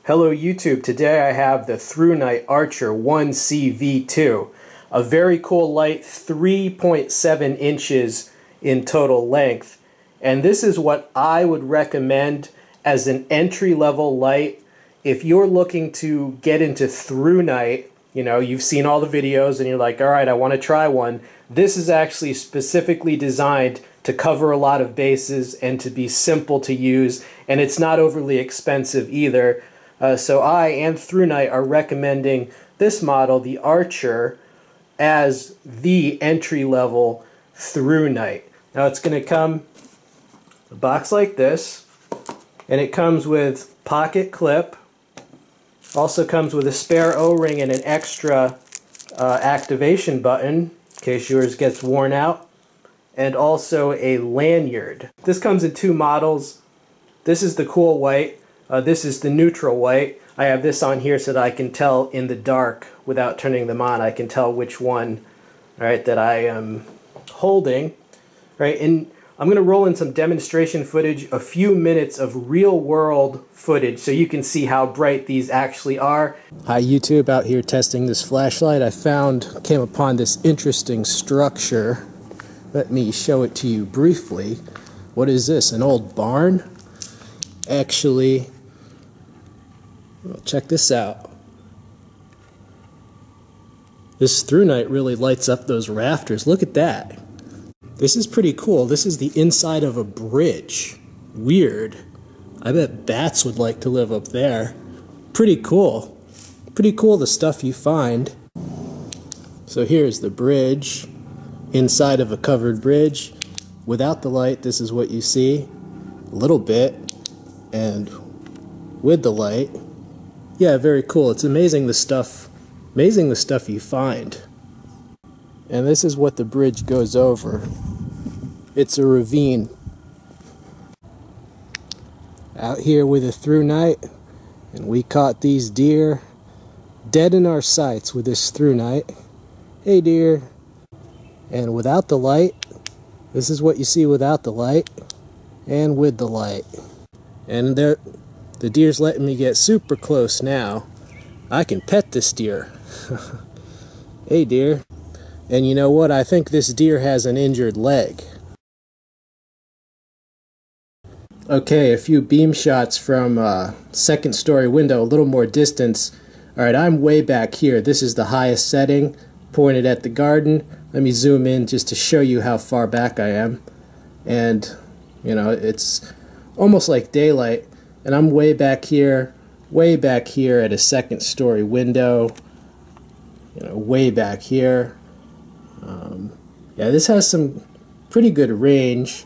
Hello YouTube, today I have the ThruNite Archer 1CV2, a very cool light, 3.7 inches in total length, and this is what I would recommend as an entry-level light if you're looking to get into ThruNite. You know, you've seen all the videos and you're like, alright, I want to try one. This is actually specifically designed to cover a lot of bases and to be simple to use, and it's not overly expensive either. So I and ThruNite are recommending this model, the Archer, as the entry-level ThruNite. Now it's going to come a box like this, and it comes with pocket clip, also comes with a spare O-ring and an extra activation button in case yours gets worn out, and also a lanyard. This comes in two models. This is the cool white. This is the neutral white. I have this on here so that I can tell in the dark without turning them on. I can tell which one, right, that I am holding. Right, and I'm going to roll in some demonstration footage, a few minutes of real-world footage so you can see how bright these actually are. Hi YouTube, out here testing this flashlight. I came upon this interesting structure. Let me show it to you briefly. What is this, an old barn? Actually, well, check this out. This ThruNite really lights up those rafters. Look at that. This is pretty cool. This is the inside of a bridge. Weird. I bet bats would like to live up there. Pretty cool. Pretty cool, the stuff you find. So here's the bridge. Inside of a covered bridge. Without the light, this is what you see. A little bit. And with the light, yeah, very cool. It's amazing the stuff you find. And this is what the bridge goes over. It's a ravine. Out here with a ThruNite, and we caught these deer dead in our sights with this ThruNite. Hey deer. And without the light, this is what you see without the light and with the light. And the deer's letting me get super close now. I can pet this deer. Hey deer. And you know what? I think this deer has an injured leg. Okay, a few beam shots from second story window, a little more distance. Alright, I'm way back here. This is the highest setting, pointed at the garden. Let me zoom in just to show you how far back I am. And, you know, it's almost like daylight. And I'm way back here at a second story window. You know, way back here. Yeah, this has some pretty good range.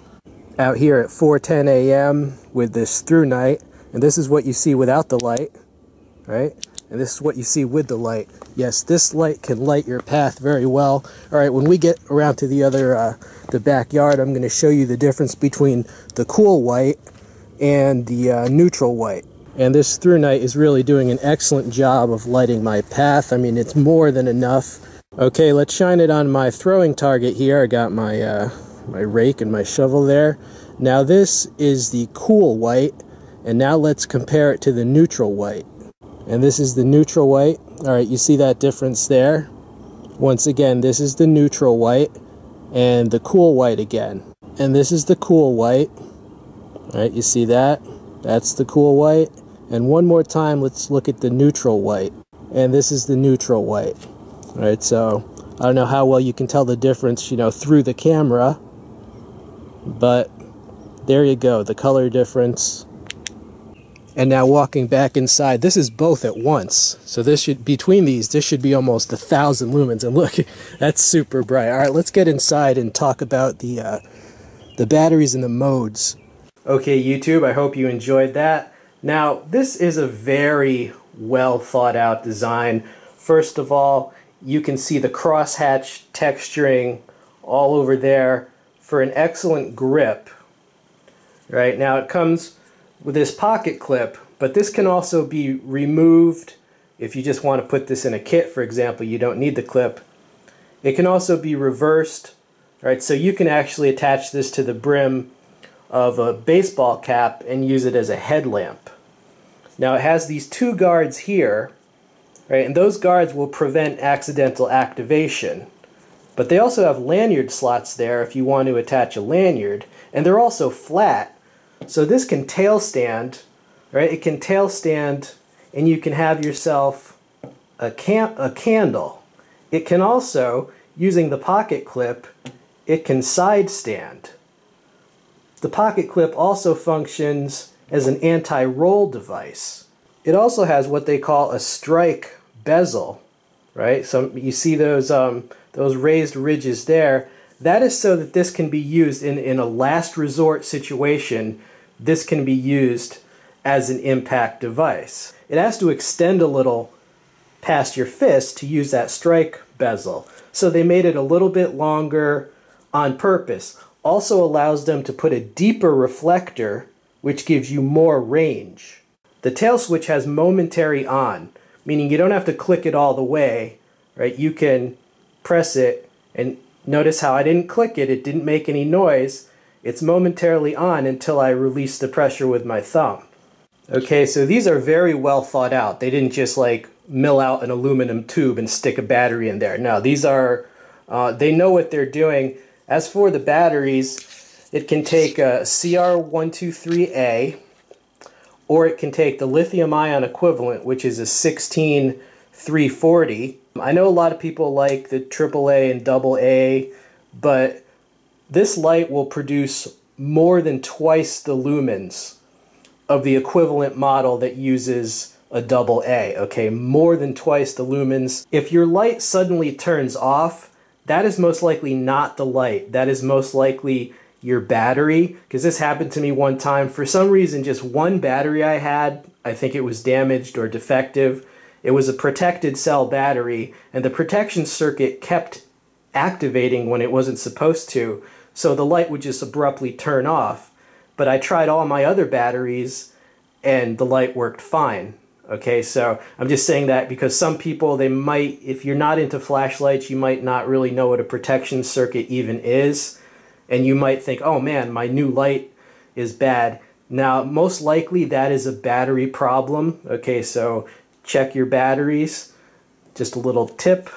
Out here at 4:10 a.m. with this ThruNite, and this is what you see without the light, right? And this is what you see with the light. Yes, this light can light your path very well. All right, when we get around to the other, the backyard, I'm going to show you the difference between the cool white and the neutral white. And this ThruNite is really doing an excellent job of lighting my path. I mean, it's more than enough. Okay, let's shine it on my throwing target here. I got my my rake and my shovel there. Now this is the cool white, and now let's compare it to the neutral white. And this is the neutral white. Alright, you see that difference there? Once again, this is the neutral white, and the cool white again. And this is the cool white. Alright, you see that? That's the cool white. And one more time, let's look at the neutral white. And this is the neutral white. Alright, so I don't know how well you can tell the difference, you know, through the camera. But there you go, the color difference. And now walking back inside, this is both at once. So this should, between these, this should be almost 1,000 lumens. And look, that's super bright. All right, let's get inside and talk about the batteries and the modes. Okay, YouTube, I hope you enjoyed that. Now, this is a very well thought out design. First of all, you can see the crosshatch texturing all over there for an excellent grip. Right, now it comes with this pocket clip, but this can also be removed if you just want to put this in a kit, for example. You don't need the clip. It can also be reversed, right? So you can actually attach this to the brim of a baseball cap and use it as a headlamp. Now it has these two guards here, right, and those guards will prevent accidental activation. But they also have lanyard slots there if you want to attach a lanyard, and they're also flat. So this can tail stand, right? It can tail stand, and you can have yourself a candle. It can also, using the pocket clip, it can side stand. The pocket clip also functions as an anti-roll device. It also has what they call a strike bezel, right? So you see those raised ridges there. That is so that this can be used in a last resort situation. This can be used as an impact device. It has to extend a little past your fist to use that strike bezel. So they made it a little bit longer on purpose. Also allows them to put a deeper reflector, which gives you more range. The tail switch has Momentary-On, meaning you don't have to click it all the way, right? You can press it, and notice how I didn't click it, it didn't make any noise. It's momentarily on until I release the pressure with my thumb. Okay, so these are very well thought out. They didn't just like mill out an aluminum tube and stick a battery in there. No, these are, they know what they're doing. As for the batteries, it can take a CR123A, or it can take the lithium-ion equivalent, which is a 16340. I know a lot of people like the AAA and AA, but this light will produce more than twice the lumens of the equivalent model that uses a AA, okay? More than twice the lumens. If your light suddenly turns off, that is most likely not the light. That is most likely your battery, because this happened to me one time. For some reason, just one battery I had, I think it was damaged or defective. It was a protected cell battery, and the protection circuit kept activating when it wasn't supposed to, so the light would just abruptly turn off. But I tried all my other batteries, and the light worked fine. Okay, so I'm just saying that because some people, they might, if you're not into flashlights, you might not really know what a protection circuit even is, and you might think, oh man, my new light is bad. Now, most likely that is a battery problem. Okay, so check your batteries. Just a little tip.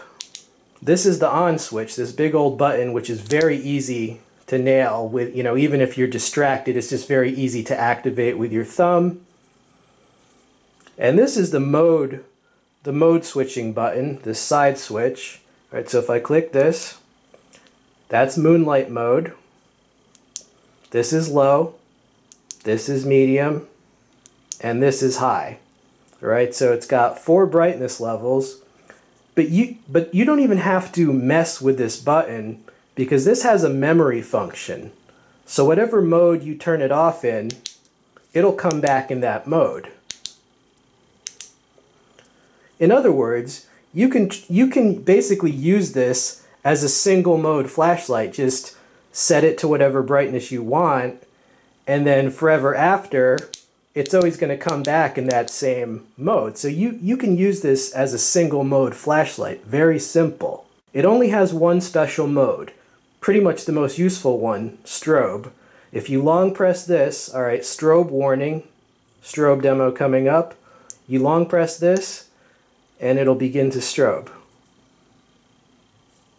This is the on switch, this big old button, which is very easy to nail with, you know, even if you're distracted, it's just very easy to activate with your thumb. And this is the mode switching button, this side switch. All right, so if I click this, that's moonlight mode. This is low, this is medium, and this is high. All right, so it's got 4 brightness levels, but you don't even have to mess with this button because this has a memory function. So whatever mode you turn it off in, it'll come back in that mode. In other words, you can basically use this as a single mode flashlight. Just set it to whatever brightness you want, and then forever after, it's always going to come back in that same mode. So you can use this as a single mode flashlight. Very simple. It only has one special mode, pretty much the most useful one, strobe. If you long press this, all right, strobe warning, strobe demo coming up, you long press this, and it'll begin to strobe.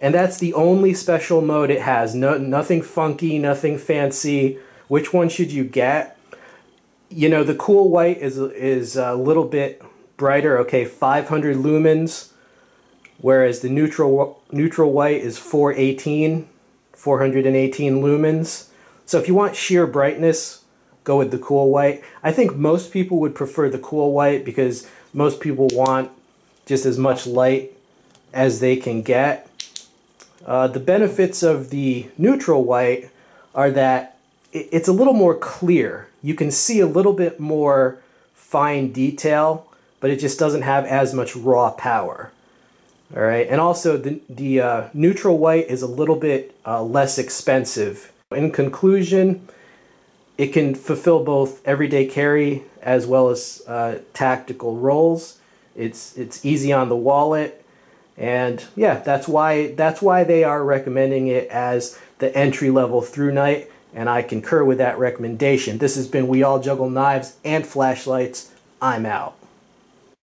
And that's the only special mode it has. Nothing funky, nothing fancy. Which one should you get? You know, the cool white is a little bit brighter, okay, 500 lumens, whereas the neutral white is 418 lumens. So if you want sheer brightness, go with the cool white. I think most people would prefer the cool white because most people want just as much light as they can get. The benefits of the neutral white are that it's a little more clear. You can see a little bit more fine detail, but it just doesn't have as much raw power. All right, and also the neutral white is a little bit less expensive. In conclusion, it can fulfill both everyday carry as well as tactical roles. It's easy on the wallet, and yeah, that's why they are recommending it as the entry-level ThruNite, and I concur with that recommendation. This has been We All Juggle Knives and Flashlights. I'm out.